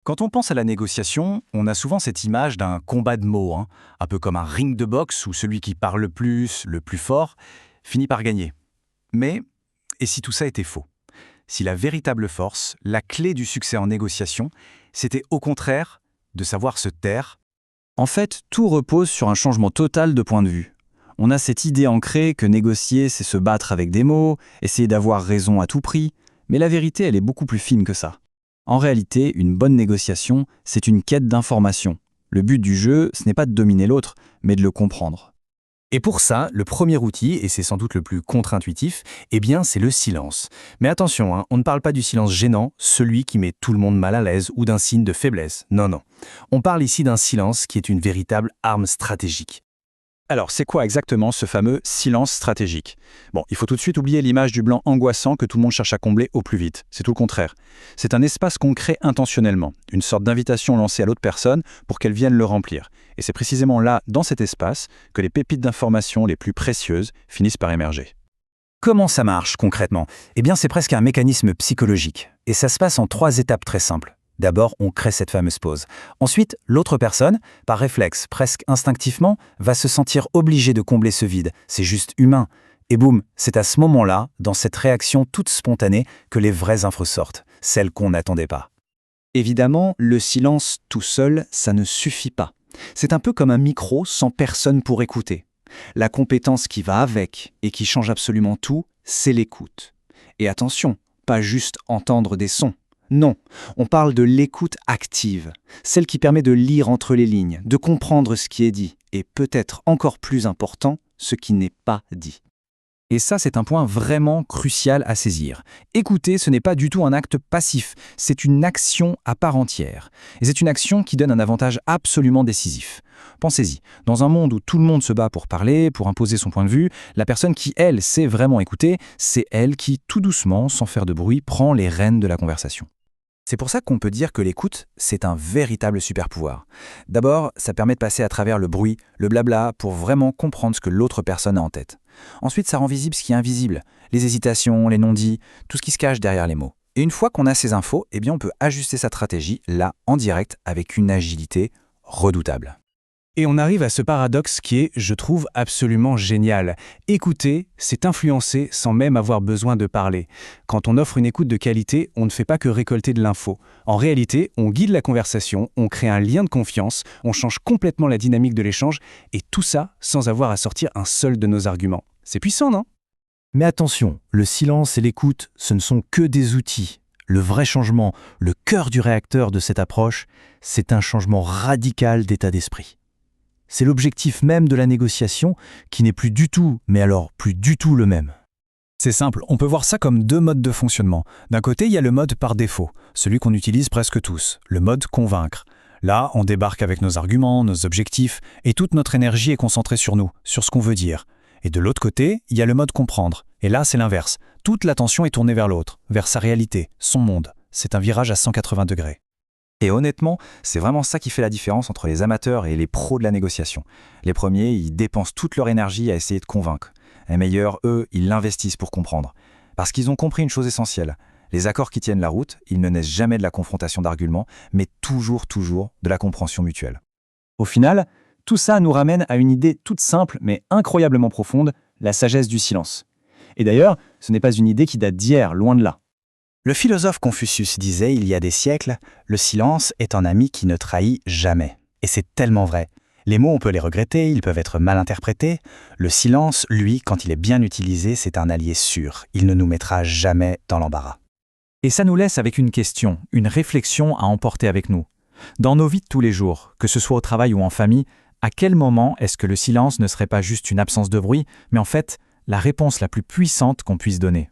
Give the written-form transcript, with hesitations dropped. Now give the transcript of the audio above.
Quand on pense à la négociation, on a souvent cette image d'un combat de mots, un peu comme un ring de boxe où celui qui parle le plus fort, finit par gagner. Mais, et si tout ça était faux? Si la véritable force, la clé du succès en négociation, c'était au contraire de savoir se taire? En fait, tout repose sur un changement total de point de vue. On a cette idée ancrée que négocier, c'est se battre avec des mots, essayer d'avoir raison à tout prix, mais la vérité, elle est beaucoup plus fine que ça. En réalité, une bonne négociation, c'est une quête d'information. Le but du jeu, ce n'est pas de dominer l'autre, mais de le comprendre. Et pour ça, le premier outil, et c'est sans doute le plus contre-intuitif, eh bien c'est le silence. Mais attention, on ne parle pas du silence gênant, celui qui met tout le monde mal à l'aise ou d'un signe de faiblesse. Non, non. On parle ici d'un silence qui est une véritable arme stratégique. Alors, c'est quoi exactement ce fameux silence stratégique? Bon, il faut tout de suite oublier l'image du blanc angoissant que tout le monde cherche à combler au plus vite. C'est tout le contraire. C'est un espace qu'on crée intentionnellement, une sorte d'invitation lancée à l'autre personne pour qu'elle vienne le remplir. Et c'est précisément là, dans cet espace, que les pépites d'information les plus précieuses finissent par émerger. Comment ça marche concrètement? Eh bien c'est presque un mécanisme psychologique. Et ça se passe en 3 étapes très simples. D'abord, on crée cette fameuse pause. Ensuite, l'autre personne, par réflexe, presque instinctivement, va se sentir obligée de combler ce vide. C'est juste humain. Et boum, c'est à ce moment-là, dans cette réaction toute spontanée, que les vraies infos sortent, celles qu'on n'attendait pas. Évidemment, le silence tout seul, ça ne suffit pas. C'est un peu comme un micro sans personne pour écouter. La compétence qui va avec et qui change absolument tout, c'est l'écoute. Et attention, pas juste entendre des sons. Non, on parle de l'écoute active, celle qui permet de lire entre les lignes, de comprendre ce qui est dit, et peut-être encore plus important, ce qui n'est pas dit. Et ça, c'est un point vraiment crucial à saisir. Écouter, ce n'est pas du tout un acte passif, c'est une action à part entière. Et c'est une action qui donne un avantage absolument décisif. Pensez-y, dans un monde où tout le monde se bat pour parler, pour imposer son point de vue, la personne qui, elle, sait vraiment écouter, c'est elle qui, tout doucement, sans faire de bruit, prend les rênes de la conversation. C'est pour ça qu'on peut dire que l'écoute, c'est un véritable super-pouvoir. D'abord, ça permet de passer à travers le bruit, le blabla, pour vraiment comprendre ce que l'autre personne a en tête. Ensuite, ça rend visible ce qui est invisible, les hésitations, les non-dits, tout ce qui se cache derrière les mots. Et une fois qu'on a ces infos, eh bien on peut ajuster sa stratégie, là, en direct, avec une agilité redoutable. Et on arrive à ce paradoxe qui est, je trouve, absolument génial. Écouter, c'est influencer sans même avoir besoin de parler. Quand on offre une écoute de qualité, on ne fait pas que récolter de l'info. En réalité, on guide la conversation, on crée un lien de confiance, on change complètement la dynamique de l'échange, et tout ça sans avoir à sortir un seul de nos arguments. C'est puissant, non? Mais attention, le silence et l'écoute, ce ne sont que des outils. Le vrai changement, le cœur du réacteur de cette approche, c'est un changement radical d'état d'esprit. C'est l'objectif même de la négociation qui n'est plus du tout, mais alors plus du tout le même. C'est simple, on peut voir ça comme 2 modes de fonctionnement. D'un côté, il y a le mode par défaut, celui qu'on utilise presque tous, le mode convaincre. Là, on débarque avec nos arguments, nos objectifs, et toute notre énergie est concentrée sur nous, sur ce qu'on veut dire. Et de l'autre côté, il y a le mode comprendre. Et là, c'est l'inverse. Toute l'attention est tournée vers l'autre, vers sa réalité, son monde. C'est un virage à 180 degrés. Et honnêtement, c'est vraiment ça qui fait la différence entre les amateurs et les pros de la négociation. Les premiers, ils dépensent toute leur énergie à essayer de convaincre. Les meilleurs, eux, ils l'investissent pour comprendre. Parce qu'ils ont compris une chose essentielle. Les accords qui tiennent la route, ils ne naissent jamais de la confrontation d'arguments, mais toujours de la compréhension mutuelle. Au final, tout ça nous ramène à une idée toute simple mais incroyablement profonde, la sagesse du silence. Et d'ailleurs, ce n'est pas une idée qui date d'hier, loin de là. Le philosophe Confucius disait il y a des siècles, le silence est un ami qui ne trahit jamais. Et c'est tellement vrai. Les mots, on peut les regretter, ils peuvent être mal interprétés. Le silence, lui, quand il est bien utilisé, c'est un allié sûr. Il ne nous mettra jamais dans l'embarras. Et ça nous laisse avec une question, une réflexion à emporter avec nous. Dans nos vies de tous les jours, que ce soit au travail ou en famille, à quel moment est-ce que le silence ne serait pas juste une absence de bruit, mais en fait, la réponse la plus puissante qu'on puisse donner ?